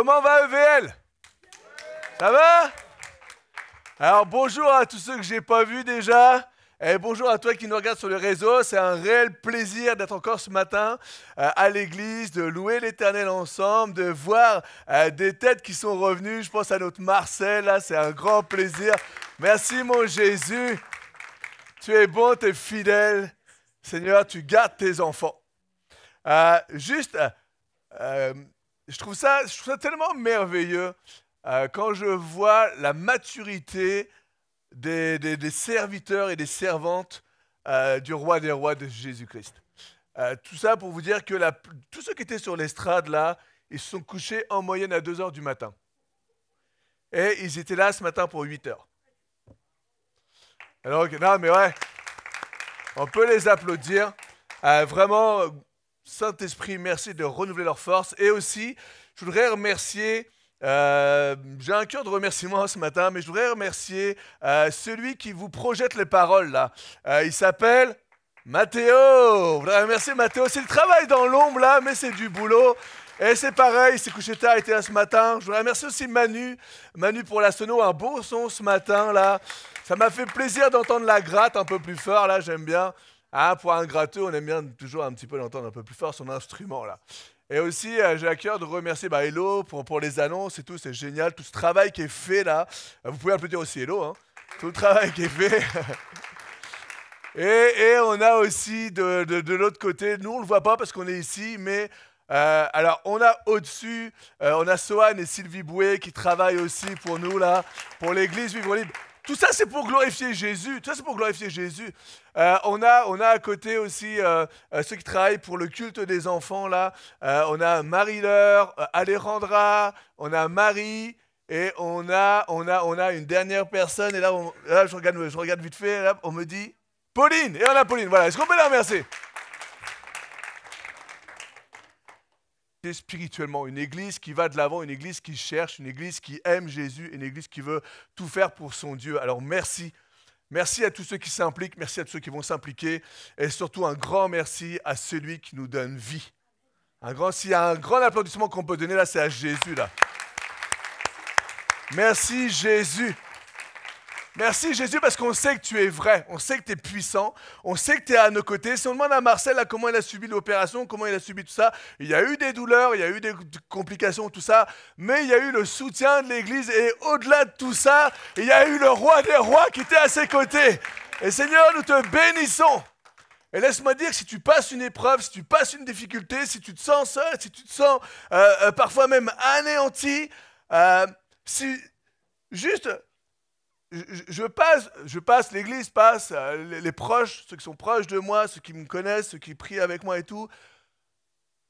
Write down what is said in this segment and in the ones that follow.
Comment va EVL? Ça va? Alors bonjour à tous ceux que je n'ai pas vus déjà. Et bonjour à toi qui nous regarde sur le réseau. C'est un réel plaisir d'être encore ce matin à l'église, de louer l'Éternel ensemble, de voir des têtes qui sont revenues. Je pense à notre Marcel, là, c'est un grand plaisir. Merci mon Jésus. Tu es bon, tu es fidèle. Seigneur, tu gardes tes enfants. Je trouve ça tellement merveilleux quand je vois la maturité des serviteurs et des servantes du roi des rois de Jésus-Christ. Tout ça pour vous dire que tous ceux qui étaient sur l'estrade là, ils se sont couchés en moyenne à 2 heures du matin. Et ils étaient là ce matin pour 8 heures. Alors, non mais ouais, on peut les applaudir. Vraiment, Saint-Esprit, merci de renouveler leur force. Et aussi, je voudrais remercier... j'ai un cœur de remerciement ce matin, mais je voudrais remercier celui qui vous projette les paroles là. Il s'appelle Mathéo. Je voudrais remercier Mathéo. C'est le travail dans l'ombre là, mais c'est du boulot. Et c'est pareil, il s'est couché tard, il était là ce matin. Je voudrais remercier aussi Manu pour la sono, un beau son ce matin là. Ça m'a fait plaisir d'entendre la gratte un peu plus fort là, j'aime bien. Ah, pour un gratteux, on aime bien toujours un petit peu l'entendre un peu plus fort, son instrument là. Et aussi, j'ai à cœur de remercier Hello pour les annonces et tout, c'est génial, tout ce travail qui est fait là. Vous pouvez applaudir aussi Hello, hein, tout le travail qui est fait. et on a aussi de l'autre côté, nous on ne le voit pas parce qu'on est ici, mais alors on a au-dessus, on a Sohan et Sylvie Bouet qui travaillent aussi pour nous là, pour l'église Vivre Libre. Tout ça, c'est pour glorifier Jésus. Tout ça, c'est pour glorifier Jésus. On a à côté aussi ceux qui travaillent pour le culte des enfants, là. On a Marie-Laure, Alejandra, on a Marie, et on a une dernière personne. Et là, je regarde vite fait, là, on me dit Pauline. Et on a Pauline, voilà. Est-ce qu'on peut la remercier? Spirituellement, une église qui va de l'avant, une église qui cherche, une église qui aime Jésus, une église qui veut tout faire pour son Dieu. Alors merci à tous ceux qui s'impliquent, merci à tous ceux qui vont s'impliquer et surtout un grand merci à celui qui nous donne vie. S'il y a un grand applaudissement qu'on peut donner là, c'est à Jésus là. Merci Jésus. Merci Jésus parce qu'on sait que tu es vrai, on sait que tu es puissant, on sait que tu es à nos côtés. Si on demande à Marcel là, comment il a subi l'opération, comment il a subi tout ça, il y a eu des douleurs, il y a eu des complications, tout ça, mais il y a eu le soutien de l'Église et au-delà de tout ça, il y a eu le roi des rois qui était à ses côtés. Et Seigneur, nous te bénissons. Et laisse-moi dire que si tu passes une épreuve, si tu passes une difficulté, si tu te sens seul, si tu te sens parfois même anéanti, l'Église passe, les proches, ceux qui sont proches de moi, ceux qui me connaissent, ceux qui prient avec moi et tout.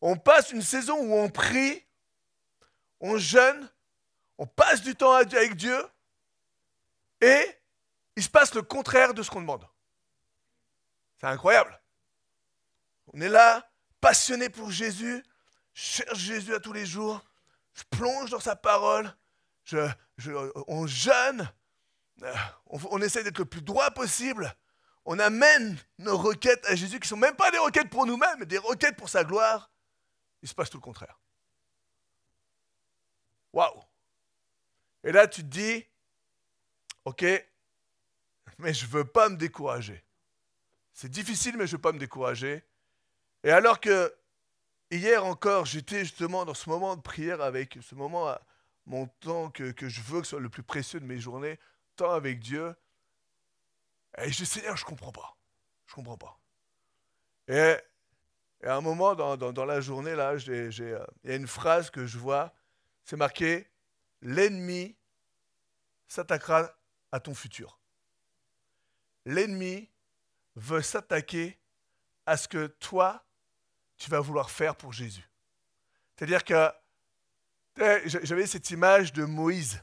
On passe une saison où on prie, on jeûne, on passe du temps avec Dieu et il se passe le contraire de ce qu'on demande. C'est incroyable. On est là, passionné pour Jésus, je cherche Jésus à tous les jours, je plonge dans sa parole, on jeûne. On essaie d'être le plus droit possible. On amène nos requêtes à Jésus qui ne sont même pas des requêtes pour nous-mêmes, mais des requêtes pour sa gloire. Il se passe tout le contraire. Waouh! Et là, tu te dis, ok, mais je ne veux pas me décourager. C'est difficile, mais je ne veux pas me décourager. Et alors que hier encore, j'étais justement dans ce moment de prière avec ce moment, mon temps que je veux que ce soit le plus précieux de mes journées, temps avec Dieu, et je dis Seigneur, je comprends pas. Et à un moment dans la journée, là, il y a une phrase que je vois, c'est marqué, l'ennemi s'attaquera à ton futur. L'ennemi veut s'attaquer à ce que toi, tu vas vouloir faire pour Jésus. C'est-à-dire que j'avais cette image de Moïse.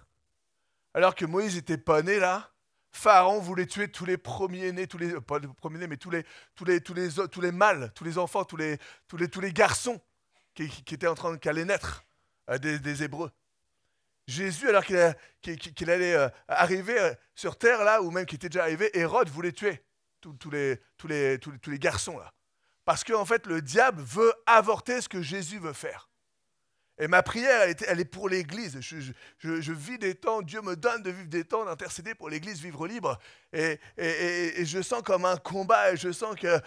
Alors que Moïse n'était pas né là, Pharaon voulait tuer tous les premiers-nés, pas les premiers-nés, mais tous les mâles, tous les enfants, tous les garçons qui allaient naître des Hébreux. Jésus, alors qu'il allait arriver sur terre là, ou même qu'il était déjà arrivé, Hérode voulait tuer tous les garçons là. Parce qu'en fait, le diable veut avorter ce que Jésus veut faire. Et ma prière, elle est pour l'Église. Je vis des temps, Dieu me donne de vivre des temps, d'intercéder pour l'Église, vivre libre. Et je sens comme un combat, et je sens que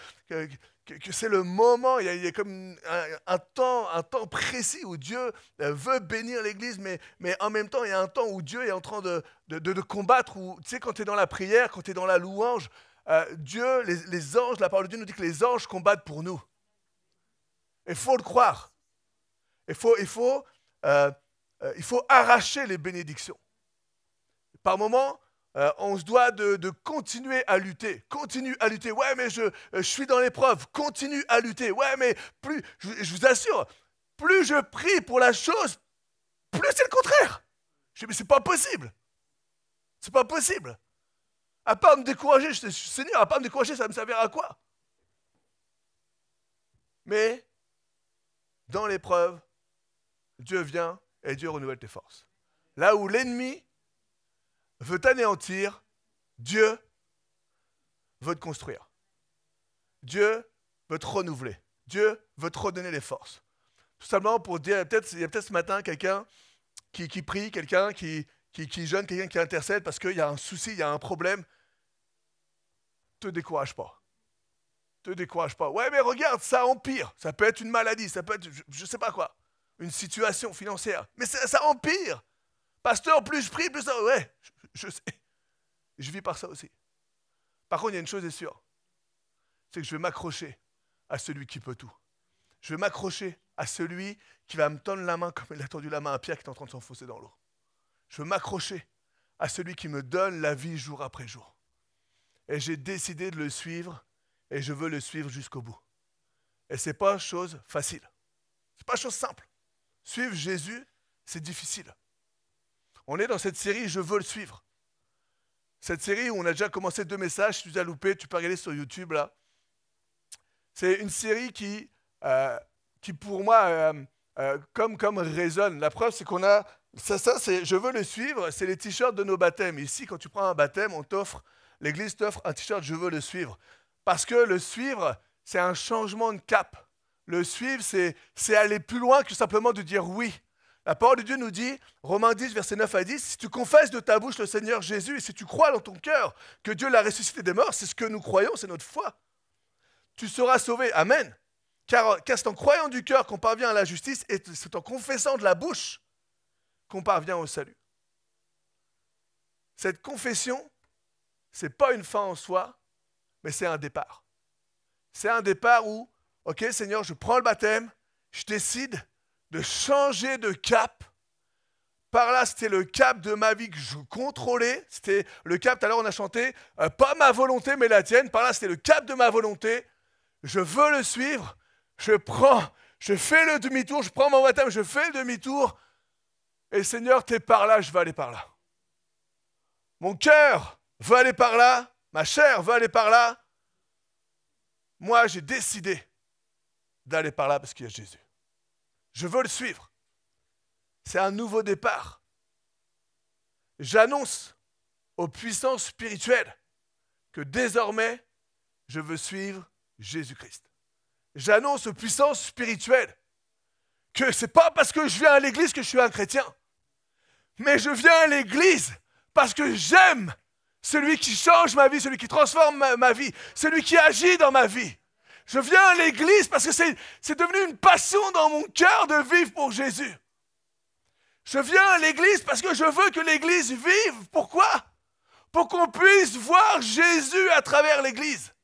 c'est le moment, il y a comme un temps précis où Dieu veut bénir l'Église, mais en même temps, il y a un temps où Dieu est en train de combattre, où, tu sais, quand tu es dans la prière, quand tu es dans la louange, Dieu, les anges, la parole de Dieu nous dit que les anges combattent pour nous. Il faut le croire. Il faut arracher les bénédictions. Par moments, on se doit de continuer à lutter. Continue à lutter. Ouais, mais je suis dans l'épreuve. Continue à lutter. Ouais, mais plus, je vous assure, plus je prie pour la chose, plus c'est le contraire. Je dis, mais c'est pas possible. C'est pas possible. À part me décourager, Seigneur, à part me décourager, ça va me servir à quoi? Mais dans l'épreuve, Dieu vient et Dieu renouvelle tes forces. Là où l'ennemi veut t'anéantir, Dieu veut te construire. Dieu veut te renouveler. Dieu veut te redonner les forces. Tout simplement pour dire, il y a peut-être ce matin quelqu'un qui prie, quelqu'un qui jeûne, quelqu'un qui intercède parce qu'il y a un souci, il y a un problème. Te décourage pas. Te décourage pas. Ouais, mais regarde, ça empire. Ça peut être une maladie, ça peut être, je sais pas quoi, une situation financière. Mais ça empire. Pasteur, plus je prie, plus ça... Ouais, je sais. Je vis par ça aussi. Par contre, il y a une chose est sûre. C'est que je vais m'accrocher à celui qui peut tout. Je vais m'accrocher à celui qui va me tendre la main comme il a tendu la main à Pierre qui est en train de s'enfoncer dans l'eau. Je veux m'accrocher à celui qui me donne la vie jour après jour. Et j'ai décidé de le suivre et je veux le suivre jusqu'au bout. Et ce n'est pas chose facile. Ce n'est pas chose simple. Suivre Jésus, c'est difficile. On est dans cette série « Je veux le suivre ». Cette série où on a déjà commencé 2 messages. Si tu as loupé, tu peux regarder sur YouTube là. C'est une série qui pour moi, comme résonne. La preuve, c'est qu'on a... Ça c'est « Je veux le suivre », c'est les t-shirts de nos baptêmes. Ici, quand tu prends un baptême, l'Église t'offre un t-shirt « Je veux le suivre ». Parce que le suivre, c'est un changement de cap. Le suivre, c'est aller plus loin que simplement de dire oui. La parole de Dieu nous dit, Romains 10, versets 9 à 10, si tu confesses de ta bouche le Seigneur Jésus et si tu crois dans ton cœur que Dieu l'a ressuscité des morts, c'est ce que nous croyons, c'est notre foi. Tu seras sauvé. Amen. Car c'est en croyant du cœur qu'on parvient à la justice et c'est en confessant de la bouche qu'on parvient au salut. Cette confession, ce n'est pas une fin en soi, mais c'est un départ. C'est un départ où, ok Seigneur, je prends le baptême, je décide de changer de cap. Par là, c'était le cap de ma vie que je contrôlais. C'était le cap, tout à l'heure on a chanté, pas ma volonté mais la tienne. Par là, c'était le cap de ma volonté. Je veux le suivre. Je fais le demi-tour, je prends mon baptême, je fais le demi-tour. Et Seigneur, t'es par là, je vais aller par là. Mon cœur veut aller par là, ma chair veut aller par là. Moi, j'ai décidé d'aller par là parce qu'il y a Jésus. Je veux le suivre. C'est un nouveau départ. J'annonce aux puissances spirituelles que désormais, je veux suivre Jésus-Christ. J'annonce aux puissances spirituelles que ce n'est pas parce que je viens à l'église que je suis un chrétien, mais je viens à l'église parce que j'aime celui qui change ma vie, celui qui transforme ma vie, celui qui agit dans ma vie. Je viens à l'église parce que c'est devenu une passion dans mon cœur de vivre pour Jésus. Je viens à l'église parce que je veux que l'église vive. Pourquoi? Pour qu'on puisse voir Jésus à travers l'église.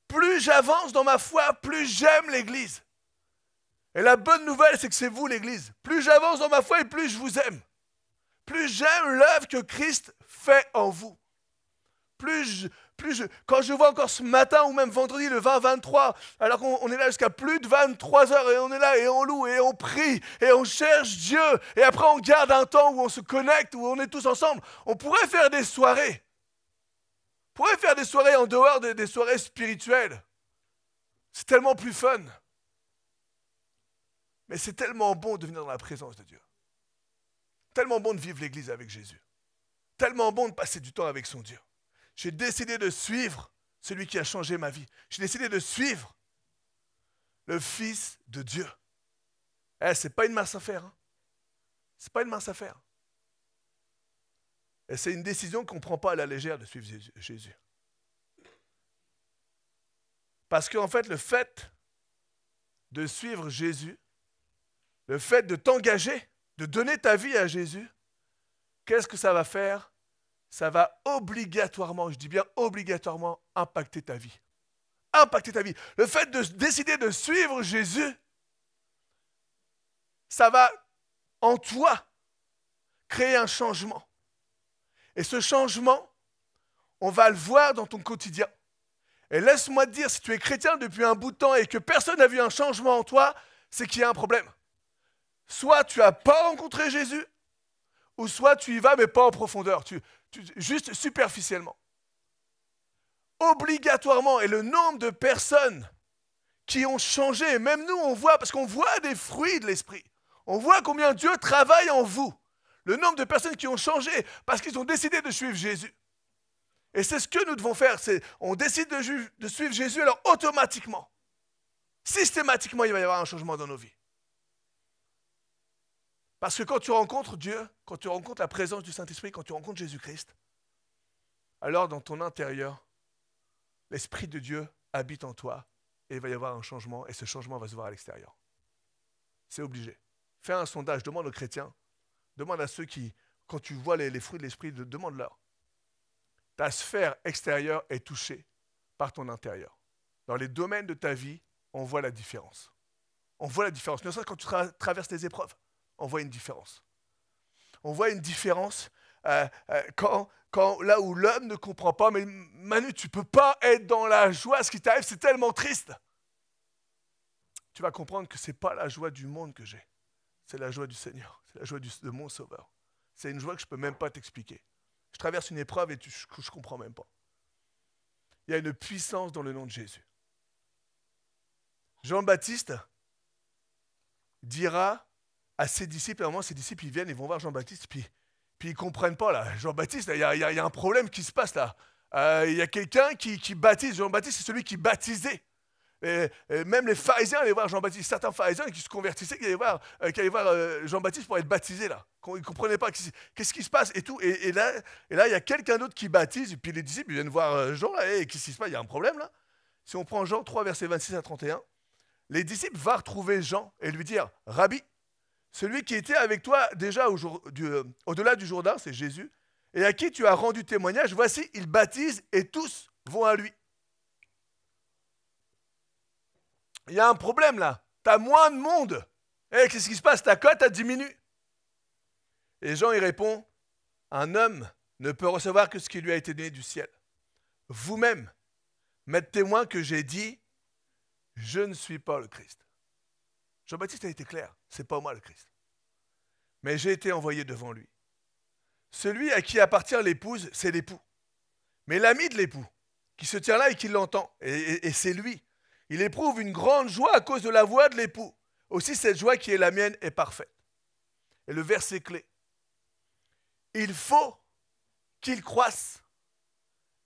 Plus j'avance dans ma foi, plus j'aime l'église. Et la bonne nouvelle, c'est que c'est vous l'église. Plus j'avance dans ma foi et plus je vous aime. Plus j'aime l'œuvre que Christ fait en vous. Quand je vois encore ce matin ou même vendredi le 20-23, alors qu'on est là jusqu'à plus de 23 heures et on est là et on loue et on prie et on cherche Dieu et après on garde un temps où on se connecte, où on est tous ensemble. On pourrait faire des soirées. On pourrait faire des soirées en dehors des soirées spirituelles. C'est tellement plus fun. Mais c'est tellement bon de venir dans la présence de Dieu. Tellement bon de vivre l'église avec Jésus. Tellement bon de passer du temps avec son Dieu. J'ai décidé de suivre celui qui a changé ma vie. J'ai décidé de suivre le Fils de Dieu. c'est pas une mince affaire. Hein. C'est pas une mince affaire. Et c'est une décision qu'on ne prend pas à la légère de suivre Jésus. Parce qu'en fait, le fait de suivre Jésus, le fait de t'engager, de donner ta vie à Jésus, qu'est-ce que ça va faire? Ça va obligatoirement, je dis bien obligatoirement, impacter ta vie. Impacter ta vie. Le fait de décider de suivre Jésus, ça va en toi créer un changement. Et ce changement, on va le voir dans ton quotidien. Et laisse-moi te dire, si tu es chrétien depuis un bout de temps et que personne n'a vu un changement en toi, c'est qu'il y a un problème. Soit tu n'as pas rencontré Jésus, ou soit tu y vas mais pas en profondeur, juste superficiellement. Obligatoirement, et le nombre de personnes qui ont changé, et même nous on voit, parce qu'on voit des fruits de l'esprit, on voit combien Dieu travaille en vous. Le nombre de personnes qui ont changé parce qu'ils ont décidé de suivre Jésus. Et c'est ce que nous devons faire, on décide de suivre Jésus, alors automatiquement, systématiquement, il va y avoir un changement dans nos vies. Parce que quand tu rencontres Dieu, quand tu rencontres la présence du Saint-Esprit, quand tu rencontres Jésus-Christ, alors dans ton intérieur, l'Esprit de Dieu habite en toi et il va y avoir un changement et ce changement va se voir à l'extérieur. C'est obligé. Fais un sondage, demande aux chrétiens, demande à ceux qui, quand tu vois les fruits de l'Esprit, demande-leur. Ta sphère extérieure est touchée par ton intérieur. Dans les domaines de ta vie, on voit la différence. On voit la différence. Ne serait-ce que quand tu traverses les épreuves, on voit une différence. On voit une différence quand là où l'homme ne comprend pas, mais Manu, tu ne peux pas être dans la joie, ce qui t'arrive, c'est tellement triste. Tu vas comprendre que ce n'est pas la joie du monde que j'ai. C'est la joie du Seigneur, c'est la joie de mon Sauveur. C'est une joie que je ne peux même pas t'expliquer. Je traverse une épreuve et je ne comprends même pas. Il y a une puissance dans le nom de Jésus. Jean-Baptiste dira à ses disciples, à un moment ses disciples ils viennent, ils vont voir Jean-Baptiste, puis ils ne comprennent pas là. Jean-Baptiste, il y a un problème qui se passe là. Il y a quelqu'un qui baptise. Jean-Baptiste, c'est celui qui baptisait. Et même les pharisiens allaient voir Jean-Baptiste. Certains pharisiens qui se convertissaient, qui allaient voir Jean-Baptiste pour être baptisé là. Ils ne comprenaient pas qu'est-ce qui se passe et tout. Et là, il y a quelqu'un d'autre qui baptise, et puis les disciples viennent voir Jean là. Hey, qu'est-ce qui se passe? Il y a un problème là. Si on prend Jean 3, versets 26 à 31, les disciples vont retrouver Jean et lui dire, Rabbi, celui qui était avec toi déjà au-delà du Jourdain, c'est Jésus, et à qui tu as rendu témoignage, voici, il baptise et tous vont à lui. Il y a un problème là, tu as moins de monde. Hey, qu'est-ce qui se passe? Ta cote a diminué. Et Jean y répond, un homme ne peut recevoir que ce qui lui a été donné du ciel. Vous-même, m'êtes témoin que j'ai dit, je ne suis pas le Christ. Jean-Baptiste a été clair, c'est pas moi le Christ. Mais j'ai été envoyé devant lui. Celui à qui appartient l'épouse, c'est l'époux. Mais l'ami de l'époux, qui se tient là et qui l'entend, et c'est lui, il éprouve une grande joie à cause de la voix de l'époux. Aussi cette joie qui est la mienne est parfaite. Et le verset clé. Il faut qu'il croisse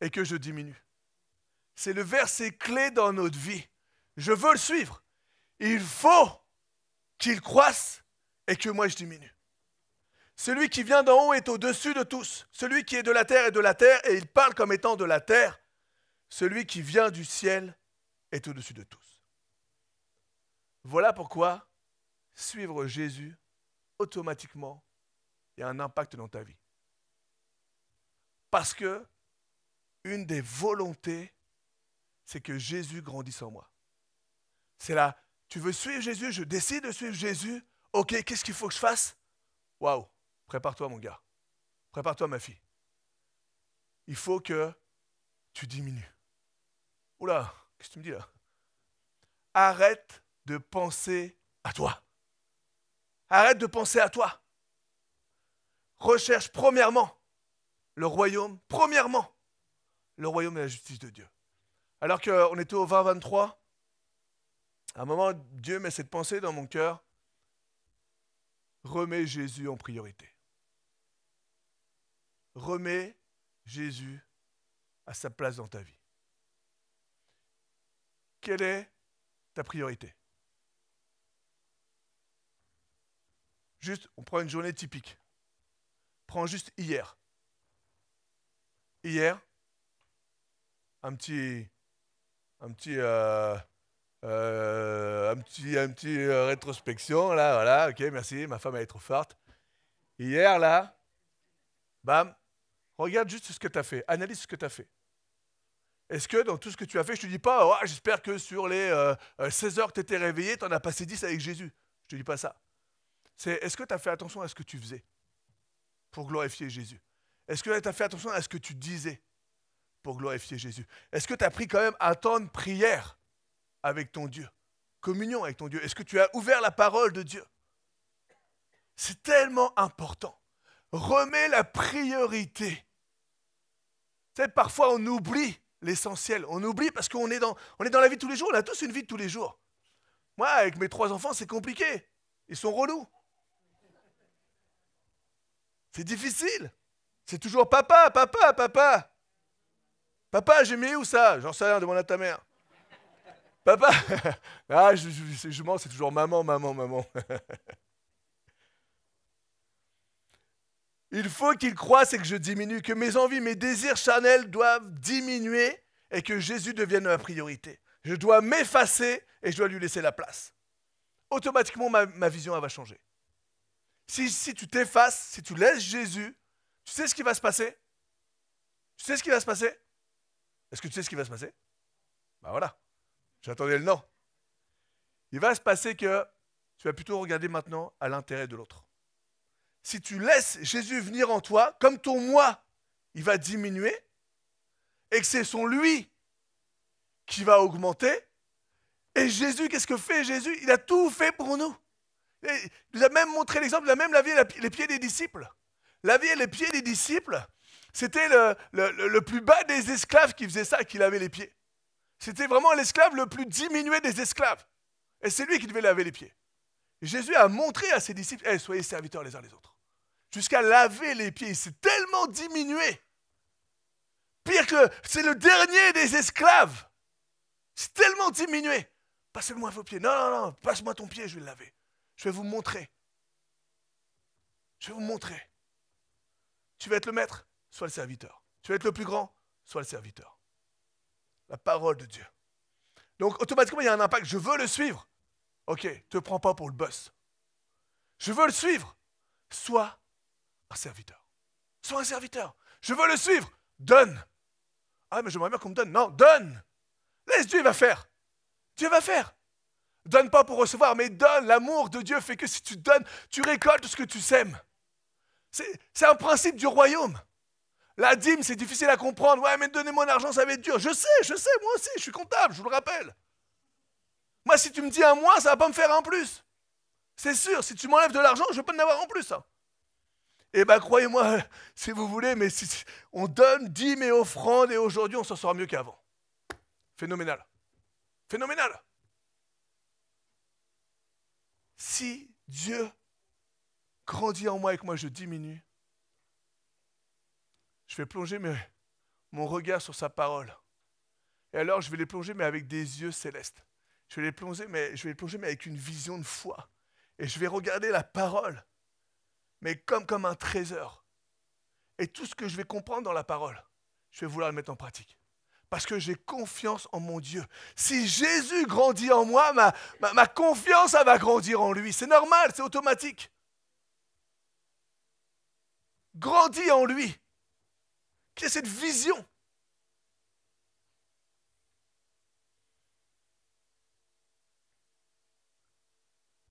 et que je diminue. C'est le verset clé dans notre vie. Je veux le suivre. Il faut qu'il croisse et que moi je diminue. Celui qui vient d'en haut est au-dessus de tous. Celui qui est de la terre est de la terre et il parle comme étant de la terre. Celui qui vient du ciel est au-dessus de tous. Voilà pourquoi suivre Jésus, automatiquement, il y a un impact dans ta vie. Parce que une des volontés, c'est que Jésus grandisse en moi. C'est là, tu veux suivre Jésus, je décide de suivre Jésus. Ok, qu'est-ce qu'il faut que je fasse? Waouh, prépare-toi mon gars. Prépare-toi ma fille. Il faut que tu diminues. Oula, qu'est-ce que tu me dis là? Arrête de penser à toi. Arrête de penser à toi. Recherche premièrement le royaume, le royaume et la justice de Dieu. Alors qu'on était au 20-23, à un moment, Dieu met cette pensée dans mon cœur. Remets Jésus en priorité. Remets Jésus à sa place dans ta vie. Quelle est ta priorité? Juste, on prend une journée typique. Prends juste hier. Hier, un petit rétrospection, là, voilà, ok, merci, ma femme elle est trop forte. Hier, là, bam, regarde juste ce que tu as fait, analyse ce que tu as fait. Est-ce que dans tout ce que tu as fait, je te dis pas, oh, j'espère que sur les 16 heures que tu étais réveillé, tu en as passé 10 avec Jésus. Je te dis pas ça. C'est, est-ce que tu as fait attention à ce que tu faisais pour glorifier Jésus? Est-ce que tu as fait attention à ce que tu disais pour glorifier Jésus? Est-ce que tu as pris quand même un temps de prière avec ton Dieu? Communion avec ton Dieu? Est-ce que tu as ouvert la parole de Dieu? C'est tellement important. Remets la priorité. Tu sais, parfois on oublie l'essentiel. On oublie parce qu'on est dans la vie de tous les jours. On a tous une vie de tous les jours. Moi, avec mes 3 enfants, c'est compliqué. Ils sont relous. C'est difficile. C'est toujours papa, papa, papa. Papa, j'ai mis où ça? J'en sais rien, demande à ta mère. Papa. Ah, je mens, c'est toujours maman, maman, maman. Il faut qu'il croisse et que je diminue, que mes envies, mes désirs charnels doivent diminuer et que Jésus devienne ma priorité. Je dois m'effacer et je dois lui laisser la place. Automatiquement, ma vision elle va changer. Si tu t'effaces, si tu laisses Jésus, tu sais ce qui va se passer? Tu sais ce qui va se passer? Est-ce que tu sais ce qui va se passer? Ben voilà, j'attendais le non. Il va se passer que tu vas plutôt regarder maintenant à l'intérêt de l'autre. Si tu laisses Jésus venir en toi, comme ton moi, il va diminuer, et que c'est son lui qui va augmenter, et Jésus, qu'est-ce que fait Jésus? Il a tout fait pour nous. Il nous a même montré l'exemple, il a même lavé les pieds des disciples. Laver les pieds des disciples, c'était le plus bas des esclaves qui faisait ça, qui lavait les pieds. C'était vraiment l'esclave le plus diminué des esclaves. Et c'est lui qui devait laver les pieds. Et Jésus a montré à ses disciples, hey, soyez serviteurs les uns les autres. Jusqu'à laver les pieds. Il s'est tellement diminué. Pire que c'est le dernier des esclaves. C'est tellement diminué. Passez-moi vos pieds. Non, non, non, passe-moi ton pied, je vais le laver. Je vais vous montrer. Je vais vous montrer. Tu vas être le maître, sois le serviteur. Tu vas être le plus grand, sois le serviteur. La parole de Dieu. Donc automatiquement, il y a un impact. Je veux le suivre. Ok, ne te prends pas pour le boss. Je veux le suivre. Sois un serviteur. Sois un serviteur. Je veux le suivre. Donne. Ah, mais j'aimerais bien qu'on me donne. Non, donne. Laisse Dieu, il va faire. Dieu va faire. Donne pas pour recevoir, mais donne. L'amour de Dieu fait que si tu donnes, tu récoltes ce que tu sèmes. C'est un principe du royaume. La dîme, c'est difficile à comprendre. Ouais, mais donner mon argent, ça va être dur. Je sais, moi aussi, je suis comptable, je vous le rappelle. Moi, si tu me dis un mois, ça va pas me faire un plus. C'est sûr, si tu m'enlèves de l'argent, je ne vais pas en avoir en plus. Hein. Eh bien, croyez-moi, si vous voulez, mais si on donne dîmes et offrandes et aujourd'hui, on s'en sort mieux qu'avant. Phénoménal. Phénoménal. Si Dieu grandit en moi et que moi je diminue, je vais plonger mon regard sur sa parole. Et alors, je vais les plonger, mais avec des yeux célestes. Je vais les plonger, mais avec une vision de foi. Et je vais regarder la parole, mais comme un trésor. Et tout ce que je vais comprendre dans la parole, je vais vouloir le mettre en pratique. Parce que j'ai confiance en mon Dieu. Si Jésus grandit en moi, ma confiance, elle va grandir en lui. C'est normal, c'est automatique. Grandis en lui. Qu'il y ait cette vision.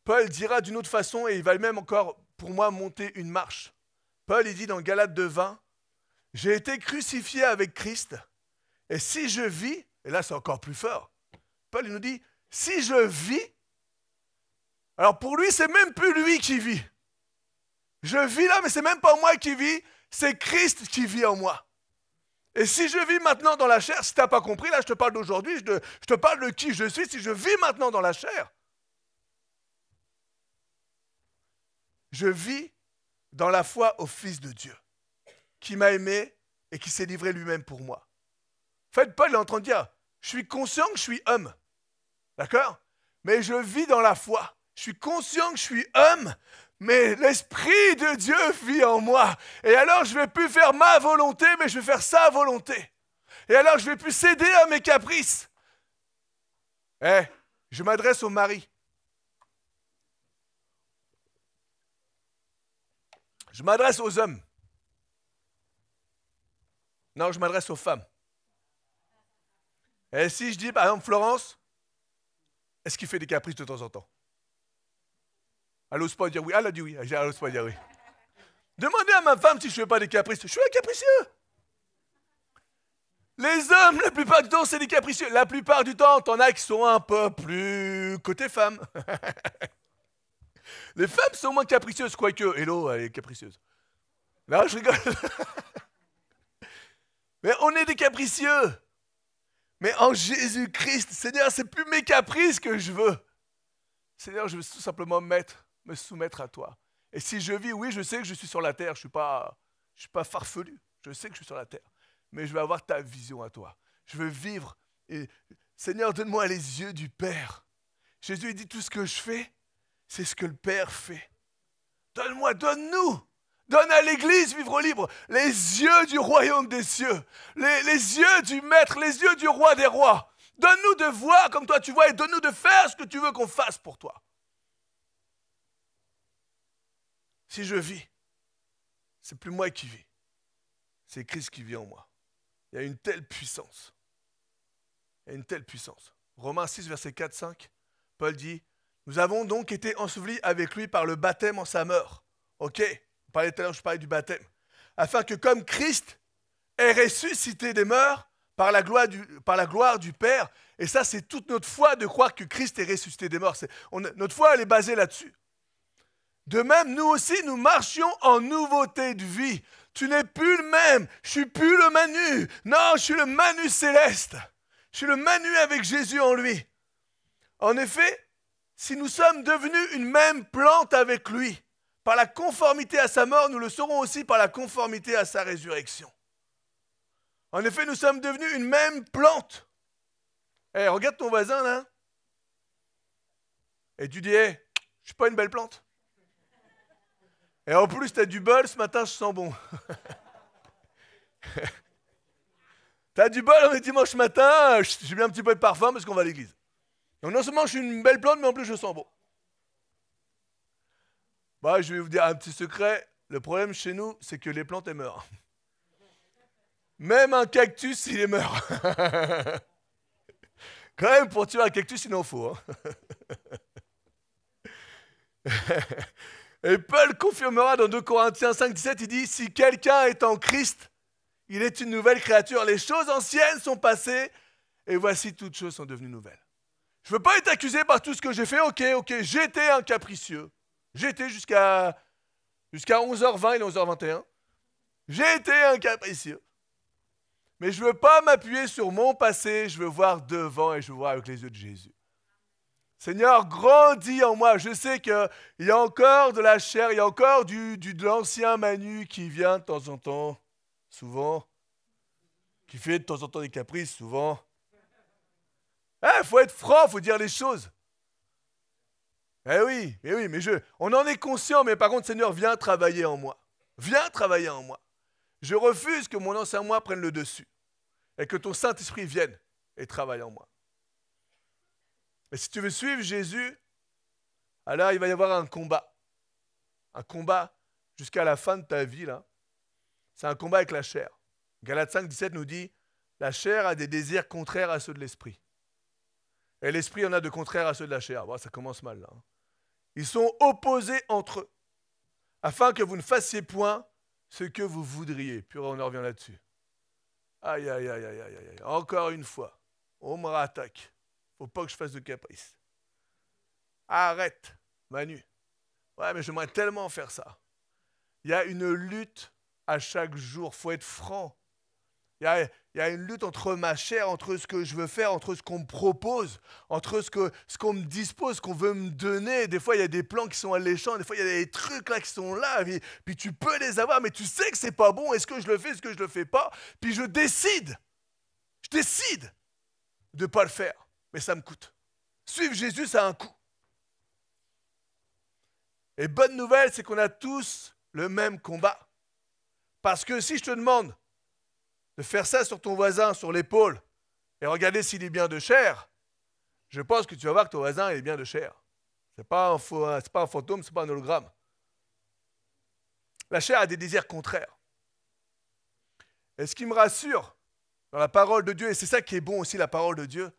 Paul dira d'une autre façon, et il va même encore, pour moi, monter une marche. Paul, il dit dans Galates 2:20, « J'ai été crucifié avec Christ, et si je vis, et là c'est encore plus fort, Paul il nous dit, si je vis, alors pour lui, c'est même plus lui qui vit. Je vis là, mais c'est même pas moi qui vis, c'est Christ qui vit en moi. Et si je vis maintenant dans la chair, si tu n'as pas compris, là je te parle d'aujourd'hui, je te parle de qui je suis, si je vis maintenant dans la chair, je vis dans la foi au Fils de Dieu, qui m'a aimé et qui s'est livré lui-même pour moi. En fait, Paul est en train de dire, je suis conscient que je suis homme, d'accord? Mais je vis dans la foi. Je suis conscient que je suis homme, mais l'Esprit de Dieu vit en moi. Et alors, je ne vais plus faire ma volonté, mais je vais faire sa volonté. Et alors, je ne vais plus céder à mes caprices. Je m'adresse au mari. Je m'adresse aux hommes. Non, je m'adresse aux femmes. Et si je dis, par exemple, Florence, est-ce qu'il fait des caprices de temps en temps? Elle n'ose pas dire oui. Elle a dit oui. Elle n'ose pas dire oui. Demandez à ma femme si je ne fais pas des caprices. Je suis un capricieux. Les hommes, la plupart du temps, c'est des capricieux. La plupart du temps, t'en as qui sont un peu plus côté femme. Les femmes sont moins capricieuses, quoique. Hello, elle est capricieuse. Non, je rigole. Mais on est des capricieux. Mais en Jésus-Christ, Seigneur, c'est plus mes caprices que je veux. Seigneur, je veux tout simplement me soumettre à toi. Et si je vis, oui, je sais que je suis sur la terre. Je suis pas farfelu. Je sais que je suis sur la terre. Mais je veux avoir ta vision à toi. Je veux vivre. Et, Seigneur, donne-moi les yeux du Père. Jésus, il dit, tout ce que je fais, c'est ce que le Père fait. Donne-moi, donne-nous. Donne à l'Église, Vivre Libre, les yeux du royaume des cieux. Les yeux du Maître, les yeux du Roi des rois. Donne-nous de voir comme toi tu vois et donne-nous de faire ce que tu veux qu'on fasse pour toi. Si je vis, c'est plus moi qui vis. C'est Christ qui vit en moi. Il y a une telle puissance. Il y a une telle puissance. Romains 6, verset 4-5, Paul dit, nous avons donc été ensevelis avec lui par le baptême en sa mort. Ok, je parlais du baptême. Afin que comme Christ est ressuscité des morts par la gloire du Père, et ça c'est toute notre foi de croire que Christ est ressuscité des morts. Notre foi elle est basée là-dessus. De même, nous aussi, nous marchions en nouveauté de vie. Tu n'es plus le même. Je suis plus le Manu. Non, je suis le Manu céleste. Je suis le Manu avec Jésus en lui. En effet, si nous sommes devenus une même plante avec lui, par la conformité à sa mort, nous le serons aussi par la conformité à sa résurrection. En effet, nous sommes devenus une même plante. Regarde ton voisin là. Et tu dis, je ne suis pas une belle plante. Et en plus, tu as du bol, ce matin, je sens bon. Tu as du bol, on est dimanche matin, j'ai mis un petit peu de parfum parce qu'on va à l'église. Donc non seulement je suis une belle plante, mais en plus je sens bon. Je vais vous dire un petit secret. Le problème chez nous, c'est que les plantes, elles meurent. Même un cactus, il est meurt. Quand même, pour tuer un cactus, il en faut. Et Paul confirmera dans 2 Corinthiens 5, 17, il dit, si quelqu'un est en Christ, il est une nouvelle créature. Les choses anciennes sont passées et voici toutes choses sont devenues nouvelles. Je ne veux pas être accusé par tout ce que j'ai fait. Ok, j'étais un capricieux. J'étais jusqu'à 11h20, il est 11h21. J'ai été un capricieux. Mais je ne veux pas m'appuyer sur mon passé, je veux voir devant et je veux voir avec les yeux de Jésus. Seigneur, grandis en moi. Je sais qu'il y a encore de la chair, il y a encore de l'ancien Manu qui vient de temps en temps, souvent, qui fait de temps en temps des caprices, souvent. Faut être franc, faut dire les choses. Oui, mais on en est conscient, mais par contre, Seigneur, viens travailler en moi. Viens travailler en moi. Je refuse que mon ancien moi prenne le dessus et que ton Saint-Esprit vienne et travaille en moi. Et si tu veux suivre Jésus, alors il va y avoir un combat. Un combat jusqu'à la fin de ta vie, là. C'est un combat avec la chair. Galates 5, 17 nous dit, la chair a des désirs contraires à ceux de l'esprit. Et l'esprit en a de contraires à ceux de la chair. Ça commence mal, là. Ils sont opposés entre eux, afin que vous ne fassiez point ce que vous voudriez. Puis on en revient là-dessus. Aïe. Encore une fois, on me rattaque. Faut pas que je fasse de caprice. Arrête, Manu. Ouais, mais j'aimerais tellement faire ça. Il y a une lutte à chaque jour. Faut être franc. Il y a une lutte entre ma chair, entre ce que je veux faire, entre ce qu'on me propose, entre ce qu'on me dispose, ce qu'on veut me donner. Des fois, il y a des plans qui sont alléchants. Des fois, il y a des trucs là qui sont là. Puis tu peux les avoir, mais tu sais que c'est pas bon. Est-ce que je le fais, est-ce que je le fais pas? Puis je décide de pas le faire. Mais ça me coûte. Suivre Jésus, ça a un coût. Et bonne nouvelle, c'est qu'on a tous le même combat. Parce que si je te demande de faire ça sur ton voisin, sur l'épaule, et regarder s'il est bien de chair, je pense que tu vas voir que ton voisin est bien de chair. Ce n'est pas un fantôme, ce n'est pas un hologramme. La chair a des désirs contraires. Et ce qui me rassure dans la parole de Dieu, et c'est ça qui est bon aussi, la parole de Dieu,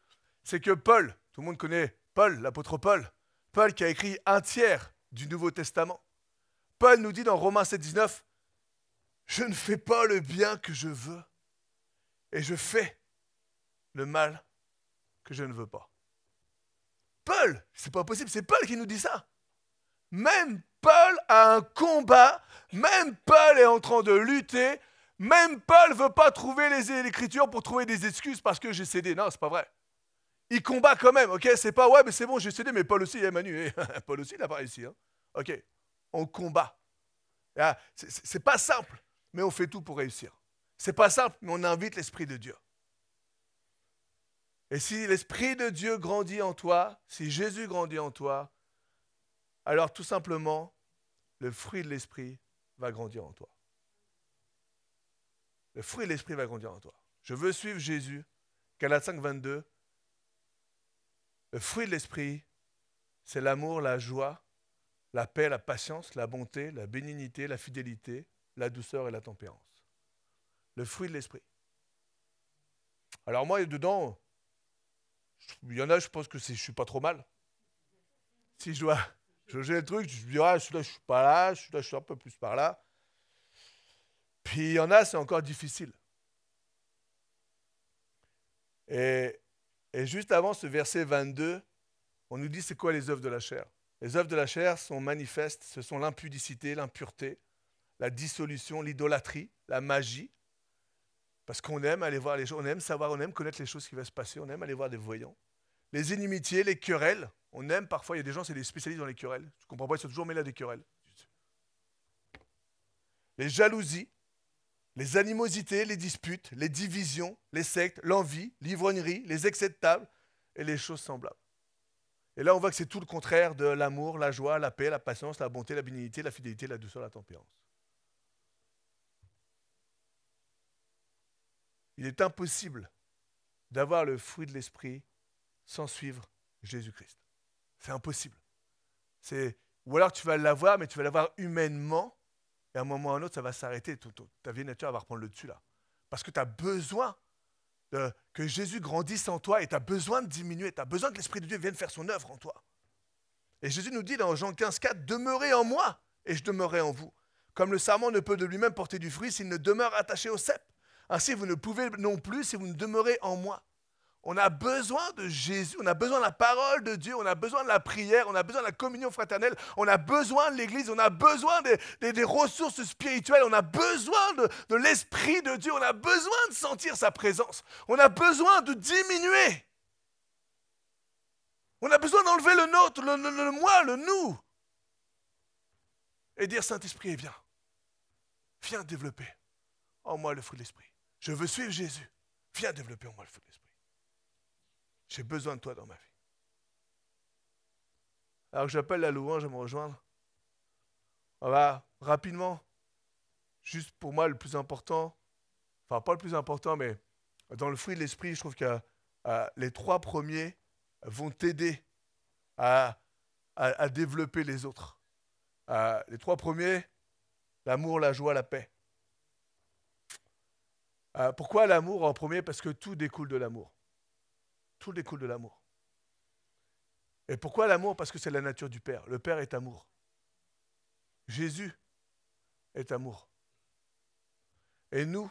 c'est que Paul, tout le monde connaît Paul, l'apôtre Paul, Paul qui a écrit un tiers du Nouveau Testament. Paul nous dit dans Romains 7, 19, « Je ne fais pas le bien que je veux, et je fais le mal que je ne veux pas. » Paul, c'est pas possible, c'est Paul qui nous dit ça. Même Paul a un combat, même Paul est en train de lutter, même Paul ne veut pas trouver les Écritures pour trouver des excuses parce que j'ai cédé. Non, c'est pas vrai. Il combat quand même, ok? C'est pas, ouais, mais c'est bon, j'ai cédé, mais Paul aussi, Manu, Paul aussi, il n'a pas réussi. Hein. Ok, on combat. C'est pas simple, mais on fait tout pour réussir. C'est pas simple, mais on invite l'Esprit de Dieu. Et si l'Esprit de Dieu grandit en toi, si Jésus grandit en toi, alors tout simplement, le fruit de l'Esprit va grandir en toi. Le fruit de l'Esprit va grandir en toi. Je veux suivre Jésus. Galates 5, 22. Le fruit de l'Esprit, c'est l'amour, la joie, la paix, la patience, la bonté, la bénignité, la fidélité, la douceur et la tempérance. Le fruit de l'Esprit. Alors moi, dedans, il y en a, je pense que je ne suis pas trop mal. Si je dois jauger le truc, je me dis, ah, celui-là, je ne suis pas là, celui-là, je suis un peu plus par là. Puis il y en a, c'est encore difficile. Et juste avant ce verset 22, on nous dit c'est quoi les œuvres de la chair. Les œuvres de la chair sont manifestes, ce sont l'impudicité, l'impureté, la dissolution, l'idolâtrie, la magie. Parce qu'on aime aller voir les choses, on aime savoir, on aime connaître les choses qui vont se passer, on aime aller voir des voyants. Les inimitiés, les querelles, on aime parfois, il y a des gens, c'est des spécialistes dans les querelles. Je ne comprends pas, ils sont toujours mêlés à des querelles. Les jalousies, les animosités, les disputes, les divisions, les sectes, l'envie, l'ivrognerie, les excès de table et les choses semblables. Et là, on voit que c'est tout le contraire de l'amour, la joie, la paix, la patience, la bonté, la bénignité, la fidélité, la douceur, la tempérance. Il est impossible d'avoir le fruit de l'esprit sans suivre Jésus-Christ. C'est impossible. Ou alors tu vas l'avoir, mais tu vas l'avoir humainement, et à un moment ou à un autre, ça va s'arrêter. Ta vieille nature va reprendre le dessus là. Parce que tu as besoin que Jésus grandisse en toi, et tu as besoin de diminuer. Tu as besoin que l'Esprit de Dieu vienne faire son œuvre en toi. Et Jésus nous dit dans Jean 15, 4, « Demeurez en moi, et je demeurerai en vous. Comme le sarment ne peut de lui-même porter du fruit s'il ne demeure attaché au cep. Ainsi, vous ne pouvez non plus si vous ne demeurez en moi. » On a besoin de Jésus, on a besoin de la parole de Dieu, on a besoin de la prière, on a besoin de la communion fraternelle, on a besoin de l'Église, on a besoin des ressources spirituelles, on a besoin de l'Esprit de Dieu, on a besoin de sentir sa présence, on a besoin de diminuer. On a besoin d'enlever le nôtre, le moi, le nous. Et dire, Saint-Esprit, viens développer en moi le fruit de l'Esprit. Je veux suivre Jésus, viens développer en moi le fruit de l'Esprit. J'ai besoin de toi dans ma vie. Alors que j'appelle la louange à me rejoindre, on va rapidement, juste pour moi le plus important, enfin pas le plus important, mais dans le fruit de l'esprit, je trouve que les 3 premiers vont t'aider à développer les autres. Les 3 premiers, l'amour, la joie, la paix. Pourquoi l'amour en premier? Parce que tout découle de l'amour. Tout découle de l'amour. Et pourquoi l'amour? Parce que c'est la nature du Père. Le Père est amour. Jésus est amour. Et nous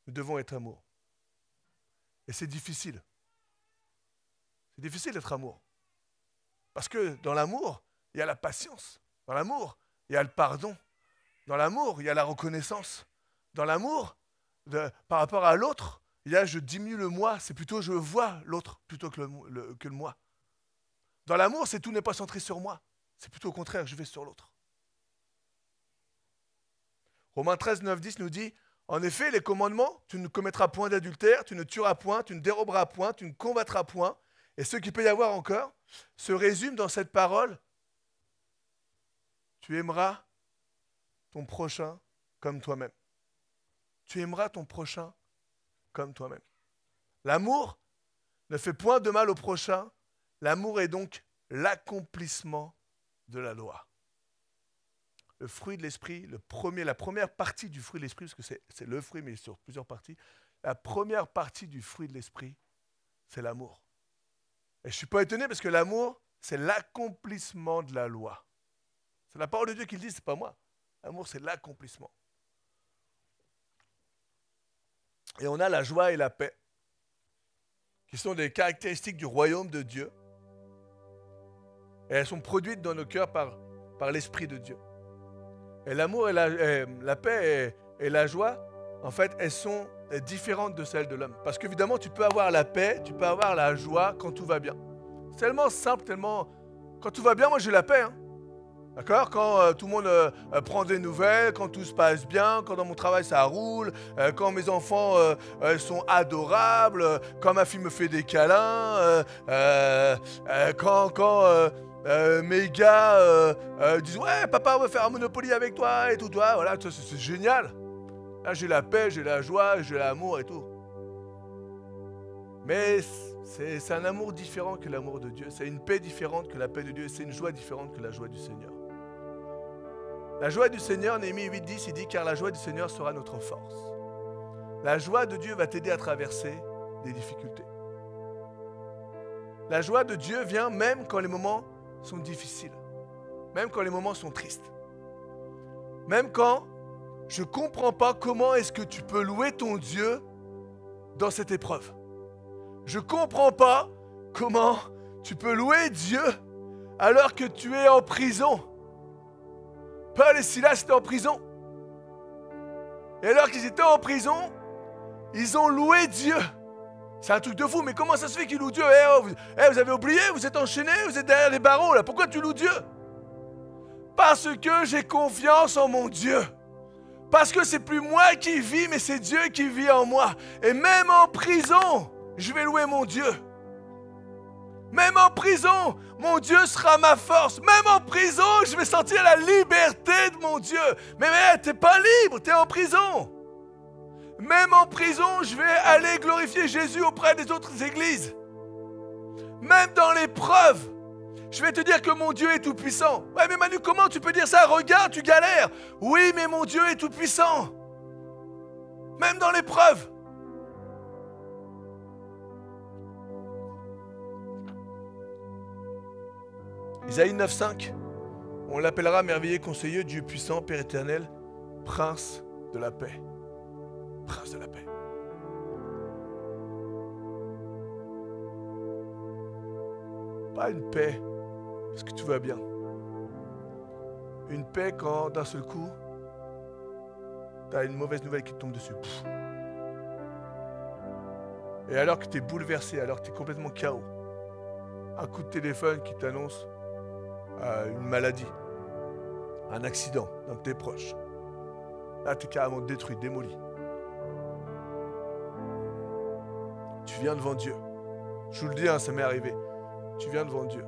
devons être amour. Et c'est difficile. C'est difficile d'être amour. Parce que dans l'amour, il y a la patience. Dans l'amour, il y a le pardon. Dans l'amour, il y a la reconnaissance. Dans l'amour, par rapport à l'autre, il y a je diminue le moi, c'est plutôt je vois l'autre plutôt que le moi. Dans l'amour, c'est tout n'est pas centré sur moi. C'est plutôt au contraire, je vais sur l'autre. Romains 13, 9, 10 nous dit, en effet, les commandements, tu ne commettras point d'adultère, tu ne tueras point, tu ne déroberas point, tu ne combattras point, et ce qu'il peut y avoir encore, se résume dans cette parole, Tu aimeras ton prochain comme toi-même. Tu aimeras ton prochain comme toi-même. L'amour ne fait point de mal au prochain. L'amour est donc l'accomplissement de la loi. Le fruit de l'esprit, la première partie du fruit de l'esprit, parce que c'est le fruit, mais sur plusieurs parties, la première partie du fruit de l'esprit, c'est l'amour. Et je ne suis pas étonné parce que l'amour, c'est l'accomplissement de la loi. C'est la parole de Dieu qui le dit, ce n'est pas moi. L'amour, c'est l'accomplissement. Et on a la joie et la paix, qui sont des caractéristiques du royaume de Dieu. Et elles sont produites dans nos cœurs par l'Esprit de Dieu. Et l'amour et la paix et la joie, en fait, elles sont différentes de celles de l'homme. Parce qu'évidemment, tu peux avoir la paix, tu peux avoir la joie quand tout va bien. C'est tellement simple, tellement... Quand tout va bien, moi j'ai la paix. Hein. D'accord? Quand tout le monde prend des nouvelles, quand tout se passe bien, quand dans mon travail ça roule, quand mes enfants sont adorables, quand ma fille me fait des câlins, quand mes gars disent « Ouais, papa, on va faire un Monopoly avec toi et tout, toi. » Voilà, c'est génial. Là, j'ai la paix, j'ai la joie, j'ai l'amour et tout. Mais c'est un amour différent que l'amour de Dieu. C'est une paix différente que la paix de Dieu. C'est une joie différente que la joie du Seigneur. La joie du Seigneur, Néhémie 8:10, il dit « Car la joie du Seigneur sera notre force. » La joie de Dieu va t'aider à traverser des difficultés. La joie de Dieu vient même quand les moments sont difficiles. Même quand les moments sont tristes. Même quand je ne comprends pas comment est-ce que tu peux louer ton Dieu dans cette épreuve. Je ne comprends pas comment tu peux louer Dieu alors que tu es en prison. Paul et Silas étaient en prison. Et alors qu'ils étaient en prison, ils ont loué Dieu. C'est un truc de fou, mais comment ça se fait qu'ils louent Dieu? Vous avez oublié, vous êtes enchaînés, vous êtes derrière les barreaux là. Pourquoi tu loues Dieu? Parce que j'ai confiance en mon Dieu. Parce que c'est plus moi qui vis, mais c'est Dieu qui vit en moi. Et même en prison, je vais louer mon Dieu. Même en prison, mon Dieu sera ma force. Même en prison, je vais sentir la liberté de mon Dieu. Mais t'es pas libre, t'es en prison. Même en prison, je vais aller glorifier Jésus auprès des autres églises. Même dans l'épreuve, je vais te dire que mon Dieu est tout-puissant. Ouais, mais Manu, comment tu peux dire ça? Regarde, tu galères. Oui, mais mon Dieu est tout-puissant. Même dans l'épreuve. Isaïe 9:5. On l'appellera merveilleux conseiller, Dieu puissant, Père éternel, prince de la paix. Prince de la paix. Pas une paix parce que tout va bien. Une paix quand d'un seul coup, tu as une mauvaise nouvelle qui te tombe dessus. Pff. Et alors que tu es bouleversé, alors que tu es complètement KO, un coup de téléphone qui t'annonce une maladie, un accident d'un de tes proches. Là, tu es carrément détruit, démoli. Tu viens devant Dieu. Je vous le dis, hein, ça m'est arrivé. Tu viens devant Dieu.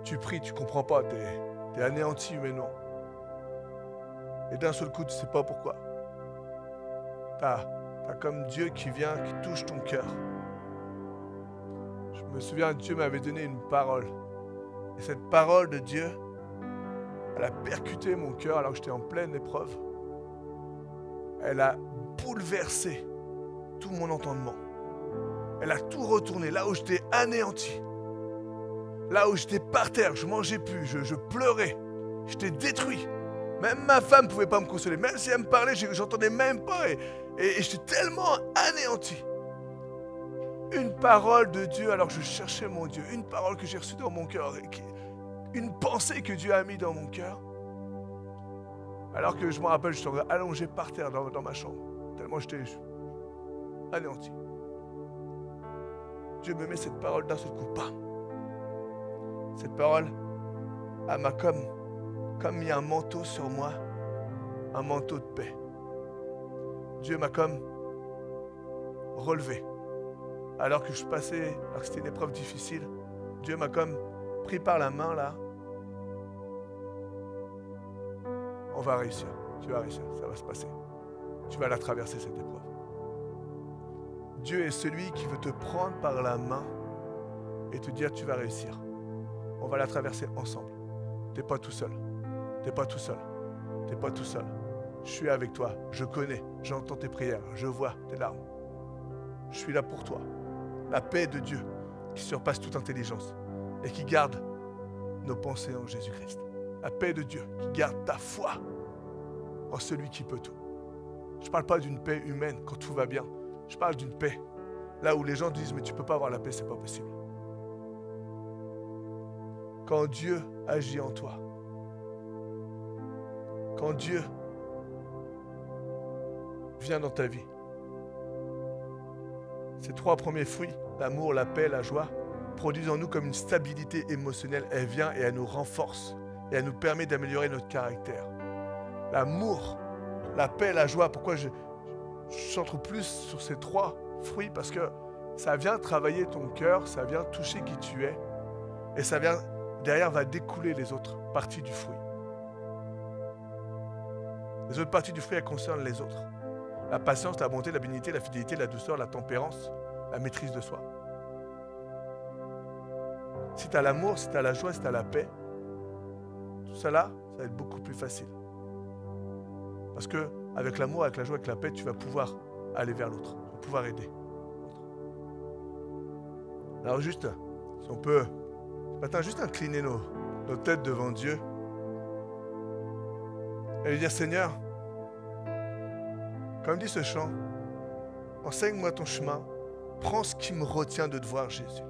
Tu pries, tu ne comprends pas, tu es anéanti humainement. Et d'un seul coup, tu ne sais pas pourquoi. Tu as comme Dieu qui vient, qui touche ton cœur. Je me souviens, Dieu m'avait donné une parole. Et cette parole de Dieu, elle a percuté mon cœur alors que j'étais en pleine épreuve. Elle a bouleversé tout mon entendement. Elle a tout retourné. Là où j'étais anéanti, là où j'étais par terre, je ne mangeais plus, je pleurais, j'étais détruit. Même ma femme ne pouvait pas me consoler. Même si elle me parlait, je n'entendais même pas. Et j'étais tellement anéanti. Une parole de Dieu alors que je cherchais mon Dieu. Une parole que j'ai reçue dans mon cœur. Une pensée que Dieu a mis dans mon cœur. Alors que je me rappelle, je suis allongé par terre dans ma chambre. Tellement j'étais anéanti. Dieu me met cette parole d'un seul coup. Bam. Cette parole, elle m'a comme mis un manteau sur moi. Un manteau de paix. Dieu m'a comme relevé. Alors que je passais, alors que c'était une épreuve difficile, Dieu m'a comme pris par la main là. On va réussir. Tu vas réussir. Ça va se passer. Tu vas la traverser, cette épreuve. Dieu est celui qui veut te prendre par la main et te dire tu vas réussir. On va la traverser ensemble. Tu n'es pas tout seul. Tu n'es pas tout seul. Tu n'es pas tout seul. Je suis avec toi. Je connais. J'entends tes prières. Je vois tes larmes. Je suis là pour toi. La paix de Dieu qui surpasse toute intelligence et qui garde nos pensées en Jésus-Christ. La paix de Dieu qui garde ta foi en celui qui peut tout. Je ne parle pas d'une paix humaine quand tout va bien. Je parle d'une paix là où les gens disent mais tu ne peux pas avoir la paix, c'est pas possible. Quand Dieu agit en toi, quand Dieu vient dans ta vie, ces 3 premiers fruits, l'amour, la paix, la joie, produisent en nous comme une stabilité émotionnelle. Elle vient et elle nous renforce et elle nous permet d'améliorer notre caractère. L'amour, la paix, la joie, pourquoi je centre plus sur ces 3 fruits? Parce que ça vient travailler ton cœur, ça vient toucher qui tu es et ça vient, derrière va découler les autres parties du fruit. Les autres parties du fruit, elles concernent les autres. La patience, la bonté, la bénignité, la fidélité, la douceur, la tempérance, la maîtrise de soi. Si tu as l'amour, si tu as la joie, si tu as la paix, tout ça là, ça va être beaucoup plus facile. Parce que avec l'amour, avec la joie, avec la paix, tu vas pouvoir aller vers l'autre. Tu vas pouvoir aider l'autre. Alors juste, si on peut, ce matin, juste incliner nos têtes devant Dieu et lui dire, Seigneur, comme dit ce chant, enseigne-moi ton chemin, prends ce qui me retient de te voir, Jésus.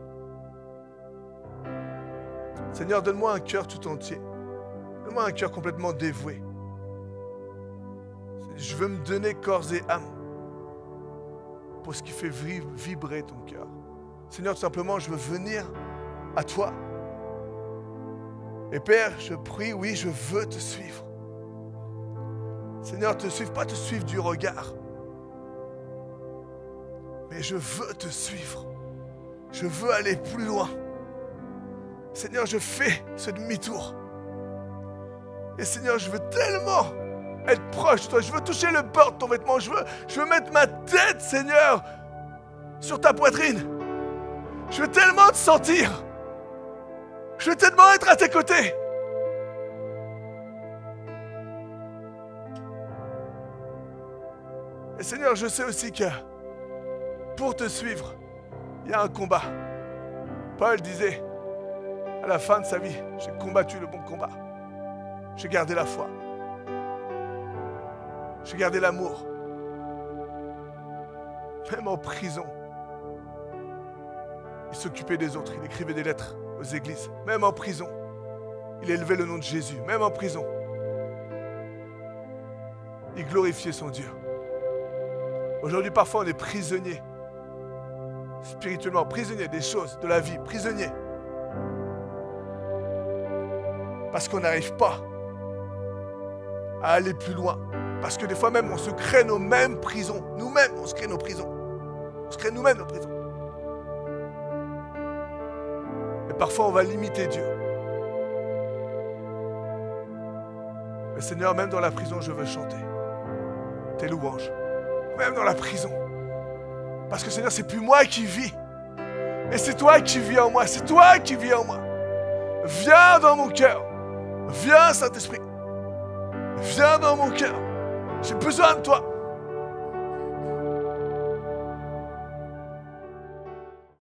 Seigneur, donne-moi un cœur tout entier. Donne-moi un cœur complètement dévoué. Je veux me donner corps et âme pour ce qui fait vibrer ton cœur. Seigneur, tout simplement, je veux venir à toi. Et Père, je prie, oui, je veux te suivre. Seigneur, te suivre, pas te suivre du regard. Mais je veux te suivre. Je veux aller plus loin. Seigneur, je fais ce demi-tour. Et Seigneur, je veux tellement être proche de toi. Je veux toucher le bord de ton vêtement. Je veux mettre ma tête, Seigneur, sur ta poitrine. Je veux tellement te sentir. Je veux tellement être à tes côtés. Et Seigneur, je sais aussi que pour te suivre, il y a un combat. Paul disait, à la fin de sa vie, j'ai combattu le bon combat. J'ai gardé la foi. J'ai gardé l'amour. Même en prison, il s'occupait des autres. Il écrivait des lettres aux églises. Même en prison, il élevait le nom de Jésus. Même en prison, il glorifiait son Dieu. Aujourd'hui, parfois, on est prisonnier. Spirituellement, prisonnier des choses, de la vie, prisonnier. Parce qu'on n'arrive pas à aller plus loin. Parce que des fois même, on se crée nos mêmes prisons. Nous-mêmes, on se crée nos prisons. On se crée nous-mêmes nos prisons. Et parfois, on va limiter Dieu. Mais Seigneur, même dans la prison, je veux chanter tes louanges. Même dans la prison. Parce que Seigneur, c'est plus moi qui vis. Mais c'est toi qui vis en moi. C'est toi qui vis en moi. Viens dans mon cœur. Viens, Saint-Esprit. Viens dans mon cœur. J'ai besoin de toi.